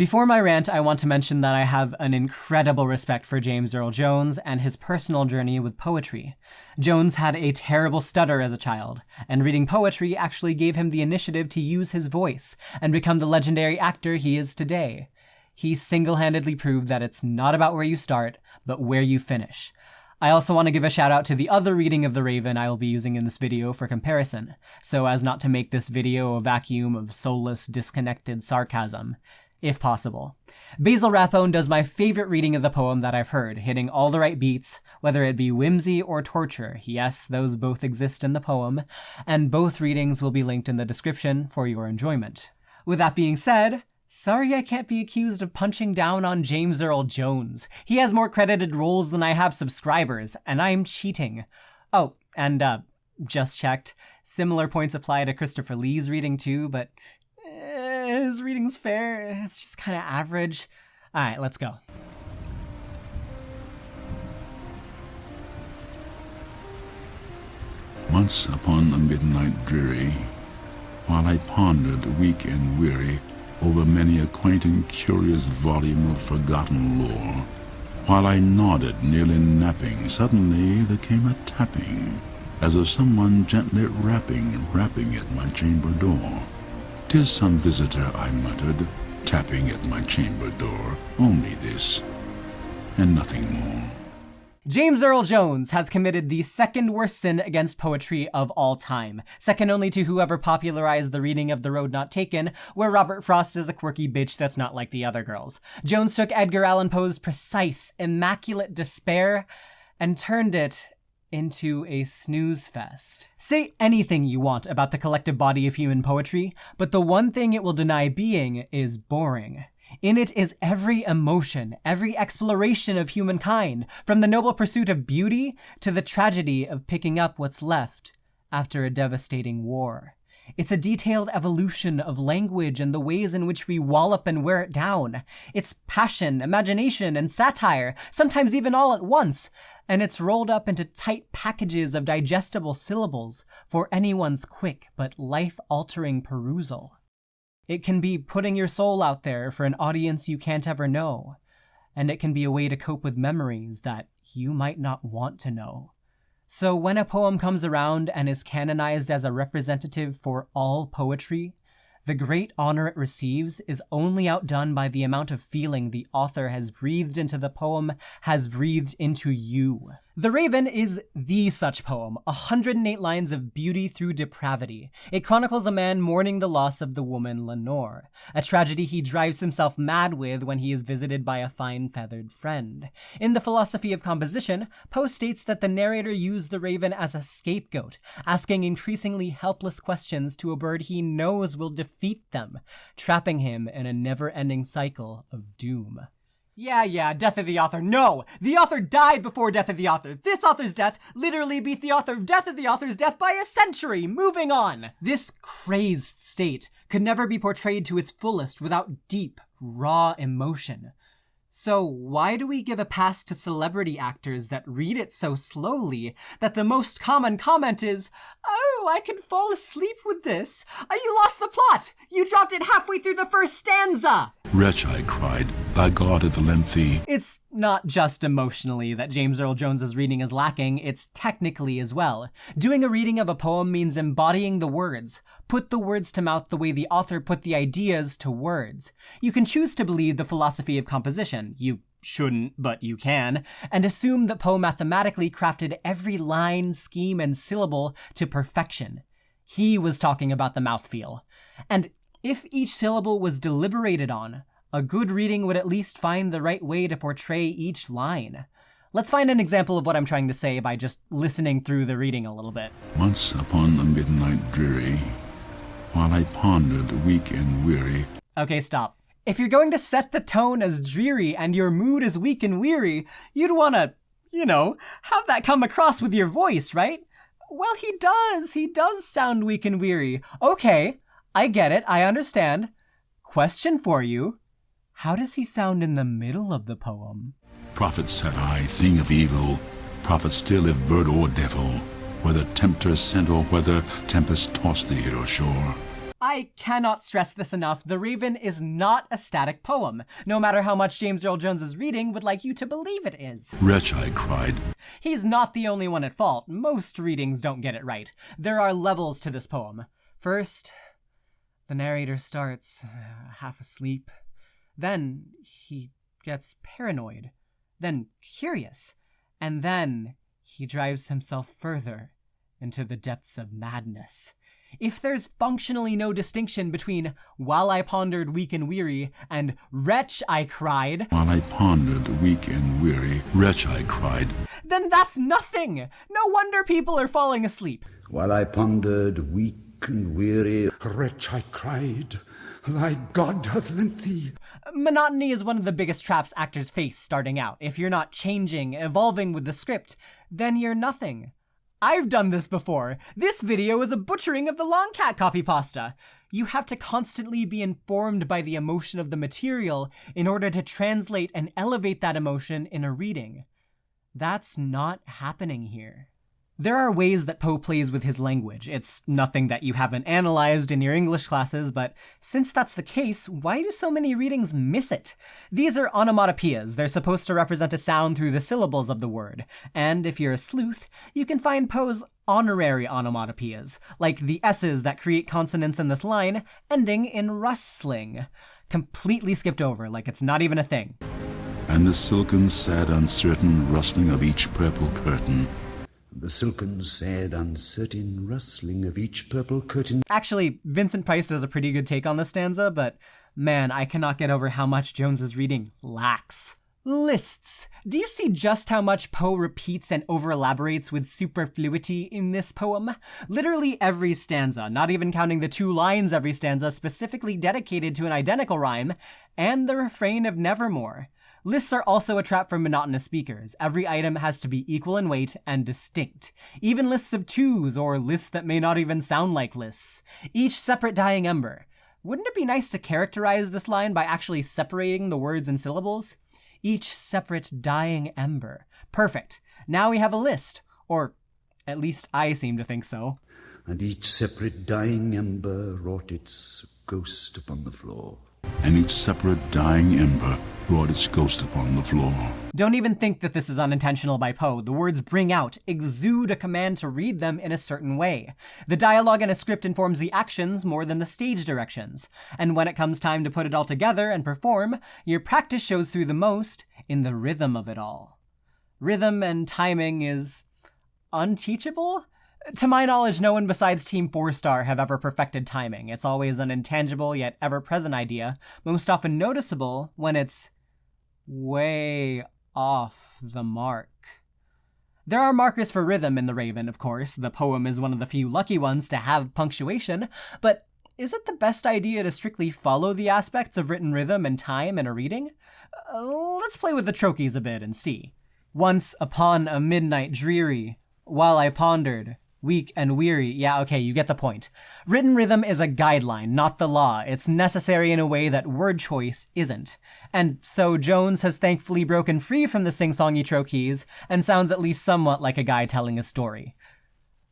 Before my rant, I want to mention that I have an incredible respect for James Earl Jones and his personal journey with poetry. Jones had a terrible stutter as a child, and reading poetry actually gave him the initiative to use his voice and become the legendary actor he is today. He single-handedly proved that it's not about where you start, but where you finish. I also want to give a shout out to the other reading of The Raven I will be using in this video for comparison, so as not to make this video a vacuum of soulless, disconnected sarcasm, if possible. Basil Rathbone does my favorite reading of the poem that I've heard, hitting all the right beats, whether it be whimsy or torture. Yes, those both exist in the poem, and both readings will be linked in the description for your enjoyment. With that being said, sorry I can't be accused of punching down on James Earl Jones. He has more credited roles than I have subscribers, and I'm cheating. Oh, and just checked, similar points apply to Christopher Lee's reading too, but his reading's fair, it's just kind of average. Alright, let's go. Once upon a midnight dreary, while I pondered weak and weary over many a quaint and curious volume of forgotten lore, while I nodded, nearly napping, suddenly there came a tapping, as of someone gently rapping at my chamber door. "'Tis some visitor," I muttered, tapping at my chamber door. Only this, and nothing more. James Earl Jones has committed the second worst sin against poetry of all time, second only to whoever popularized the reading of The Road Not Taken, where Robert Frost is a quirky bitch that's not like the other girls. Jones took Edgar Allan Poe's precise, immaculate despair and turned it into a snooze fest. Say anything you want about the collective body of human poetry, but the one thing it will deny being is boring. In it is every emotion, every exploration of humankind, from the noble pursuit of beauty to the tragedy of picking up what's left after a devastating war. It's a detailed evolution of language and the ways in which we wallop and wear it down. It's passion, imagination, and satire, sometimes even all at once, and it's rolled up into tight packages of digestible syllables for anyone's quick but life-altering perusal. It can be putting your soul out there for an audience you can't ever know, and it can be a way to cope with memories that you might not want to know. So when a poem comes around and is canonized as a representative for all poetry, the great honor it receives is only outdone by the amount of feeling the author has breathed into the poem, has breathed into you. The Raven is the such poem, 108 lines of beauty through depravity. It chronicles a man mourning the loss of the woman Lenore, a tragedy he drives himself mad with when he is visited by a fine-feathered friend. In The Philosophy of Composition, Poe states that the narrator used the Raven as a scapegoat, asking increasingly helpless questions to a bird he knows will defeat them, trapping him in a never-ending cycle of doom. Yeah, death of the author. No! The author died before death of the author. This author's death literally beat the author of death of the author's death by a century. Moving on! This crazed state could never be portrayed to its fullest without deep, raw emotion. So why do we give a pass to celebrity actors that read it so slowly that the most common comment is, "Oh, I can fall asleep with this. You lost the plot. You dropped it halfway through the first stanza." "Wretch," I cried, "thy God at the lengthy." It's not just emotionally that James Earl Jones's reading is lacking, it's technically as well. Doing a reading of a poem means embodying the words. Put the words to mouth the way the author put the ideas to words. You can choose to believe the philosophy of composition. You shouldn't, but you can, and assume that Poe mathematically crafted every line, scheme, and syllable to perfection. He was talking about the mouthfeel. And if each syllable was deliberated on, a good reading would at least find the right way to portray each line. Let's find an example of what I'm trying to say by just listening through the reading a little bit. Once upon a midnight dreary, while I pondered weak and weary. Okay, stop. If you're going to set the tone as dreary and your mood is weak and weary, you'd want to, have that come across with your voice, right? Well, he does sound weak and weary. Okay, I get it, I understand. Question for you. How does he sound in the middle of the poem? Prophet said I, thing of evil, prophet still if bird or devil, whether tempter sent or whether tempest tossed thee hither shore. I cannot stress this enough, The Raven is not a static poem, no matter how much James Earl Jones's reading would like you to believe it is. Wretch, I cried. He's not the only one at fault. Most readings don't get it right. There are levels to this poem. First, the narrator starts half asleep. Then he gets paranoid. Then curious. And then he drives himself further into the depths of madness. If there's functionally no distinction between while I pondered weak and weary and wretch I cried, While I pondered weak and weary, wretch I cried, then that's nothing. No wonder people are falling asleep. While I pondered weak and weary, wretch I cried, thy God hath lent thee. Monotony is one of the biggest traps actors face starting out. If you're not changing, evolving with the script, then you're nothing. I've done this before. This video is a butchering of the long cat copy pasta. You have to constantly be informed by the emotion of the material in order to translate and elevate that emotion in a reading. That's not happening here. There are ways that Poe plays with his language. It's nothing that you haven't analyzed in your English classes, but since that's the case, why do so many readings miss it? These are onomatopoeias. They're supposed to represent a sound through the syllables of the word. And if you're a sleuth, you can find Poe's honorary onomatopoeias, like the S's that create consonants in this line, ending in rustling. Completely skipped over, like it's not even a thing. and the silken, sad, uncertain rustling of each purple curtain. The silken, sad, uncertain rustling of each purple curtain. Actually, Vincent Price does a pretty good take on this stanza, but man, I cannot get over how much Jones's reading lacks. Lists. Do you see just how much Poe repeats and over-elaborates with superfluity in this poem? Literally every stanza, not even counting the 2 lines every stanza specifically dedicated to an identical rhyme, and the refrain of Nevermore. Lists are also a trap for monotonous speakers. Every item has to be equal in weight and distinct. Even lists of 2s, or lists that may not even sound like lists. Each separate dying ember. Wouldn't it be nice to characterize this line by actually separating the words and syllables? Each separate dying ember. Perfect. Now we have a list. Or at least I seem to think so. And each separate dying ember wrought its ghost upon the floor. And each separate dying ember brought its ghost upon the floor. Don't even think that this is unintentional by Poe. The words bring out, exude a command to read them in a certain way. The dialogue in a script informs the actions more than the stage directions. And when it comes time to put it all together and perform, your practice shows through the most in the rhythm of it all. Rhythm and timing is unteachable? To my knowledge, no one besides Team 4-Star have ever perfected timing. It's always an intangible yet ever-present idea, most often noticeable when it's way off the mark. There are markers for rhythm in The Raven, of course. The poem is one of the few lucky ones to have punctuation, but is it the best idea to strictly follow the aspects of written rhythm and time in a reading? Let's play with the trochees a bit and see. Once upon a midnight dreary, while I pondered, weak and weary. Yeah, okay, you get the point. Written rhythm is a guideline, not the law. It's necessary in a way that word choice isn't. And so Jones has thankfully broken free from the sing-songy trochees and sounds at least somewhat like a guy telling a story.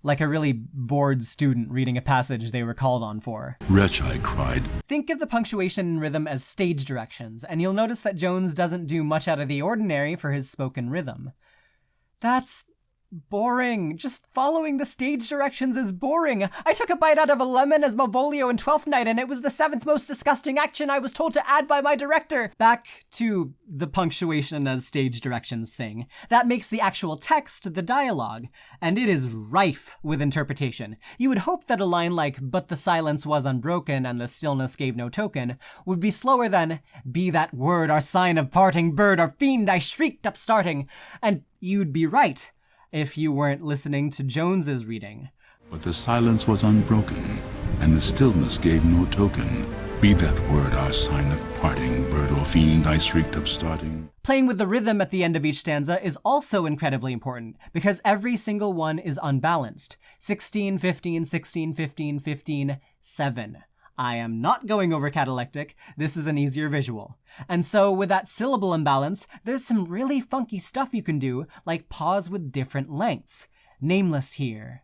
Like a really bored student reading a passage they were called on for. Wretch, I cried. Think of the punctuation and rhythm as stage directions, and you'll notice that Jones doesn't do much out of the ordinary for his spoken rhythm. That's boring. Just following the stage directions is boring. I took a bite out of a lemon as Malvolio in Twelfth Night, and it was the 7th most disgusting action I was told to add by my director. Back to the punctuation as stage directions thing. That makes the actual text the dialogue, and it is rife with interpretation. You would hope that a line like, "But the silence was unbroken, and the stillness gave no token," would be slower than, "Be that word our sign of parting, bird or fiend, I shrieked upstarting," and you'd be right if you weren't listening to Jones's reading. But the silence was unbroken, and the stillness gave no token. Be that word our sign of parting, bird or fiend, I shrieked upstarting. Playing with the rhythm at the end of each stanza is also incredibly important, because every single one is unbalanced. 16, 15, 16, 15, 15, 7. I am not going over catalectic, this is an easier visual. And so with that syllable imbalance, there's some really funky stuff you can do, like pause with different lengths. Nameless here.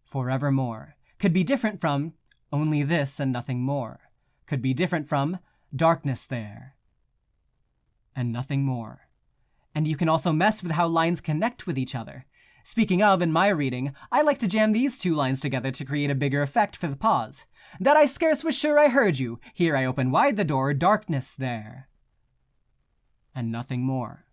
Forevermore. Could be different from only this and nothing more, could be different from darkness there, and nothing more. And you can also mess with how lines connect with each other. Speaking of, in my reading, I like to jam these two lines together to create a bigger effect for the pause. That I scarce was sure I heard you. Here I open wide the door, darkness there, and nothing more.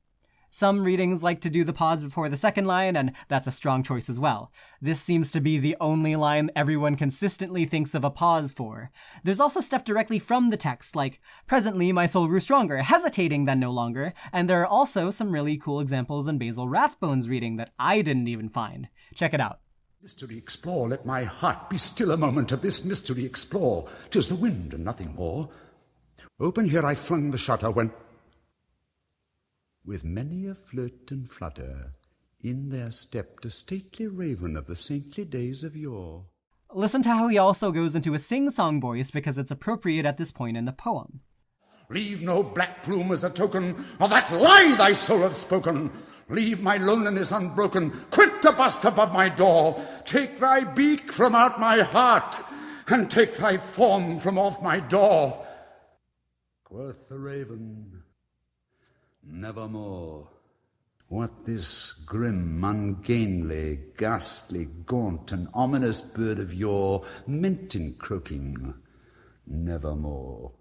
Some readings like to do the pause before the second line, and that's a strong choice as well. This seems to be the only line everyone consistently thinks of a pause for. There's also stuff directly from the text, like, presently my soul grew stronger, hesitating then no longer, and there are also some really cool examples in Basil Rathbone's reading that I didn't even find. Check it out. Mystery explore, let my heart be still a moment of this mystery explore. 'Tis the wind and nothing more. Open here I flung the shutter when, with many a flirt and flutter, in there stepped a stately raven of the saintly days of yore. Listen to how he also goes into a sing-song voice because it's appropriate at this point in the poem. Leave no black plume as a token of that lie thy soul hath spoken. Leave my loneliness unbroken. Quit the bust above my door. Take thy beak from out my heart, and take thy form from off my door. Quoth the raven, nevermore. What this grim, ungainly, ghastly, gaunt, and ominous bird of yore meant in croaking, nevermore?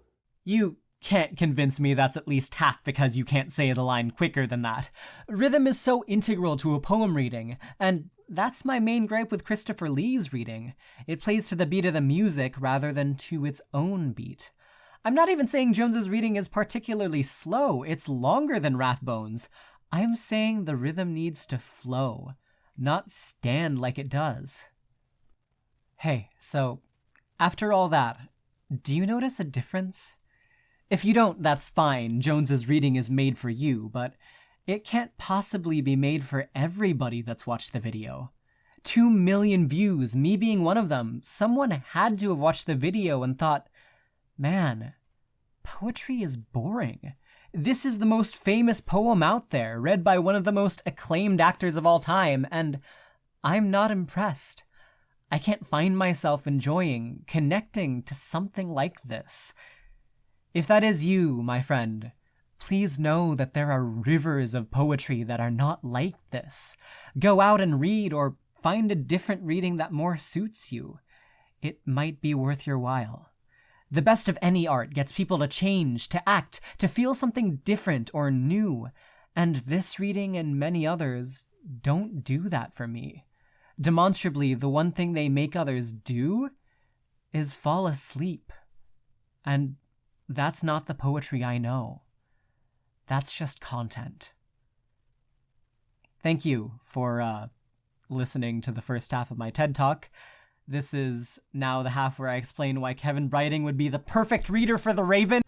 You can't convince me that's at least half because you can't say the line quicker than that. Rhythm is so integral to a poem reading, and that's my main gripe with Christopher Lee's reading. It plays to the beat of the music rather than to its own beat. I'm not even saying Jones's reading is particularly slow, it's longer than Rathbone's. I'm saying the rhythm needs to flow, not stand like it does. Hey, so, after all that, do you notice a difference? If you don't, that's fine, Jones's reading is made for you, but it can't possibly be made for everybody that's watched the video. 2 million views, me being one of them. Someone had to have watched the video and thought, man, poetry is boring. This is the most famous poem out there, read by one of the most acclaimed actors of all time, and I'm not impressed. I can't find myself enjoying, connecting to something like this. If that is you, my friend, please know that there are rivers of poetry that are not like this. Go out and read, or find a different reading that more suits you. It might be worth your while. The best of any art gets people to change, to act, to feel something different or new, and this reading and many others don't do that for me. Demonstrably, the one thing they make others do is fall asleep. And that's not the poetry I know. That's just content. Thank you for listening to the first half of my TED Talk. This is now the half where I explain why Kevin Brighting would be the perfect reader for The Raven.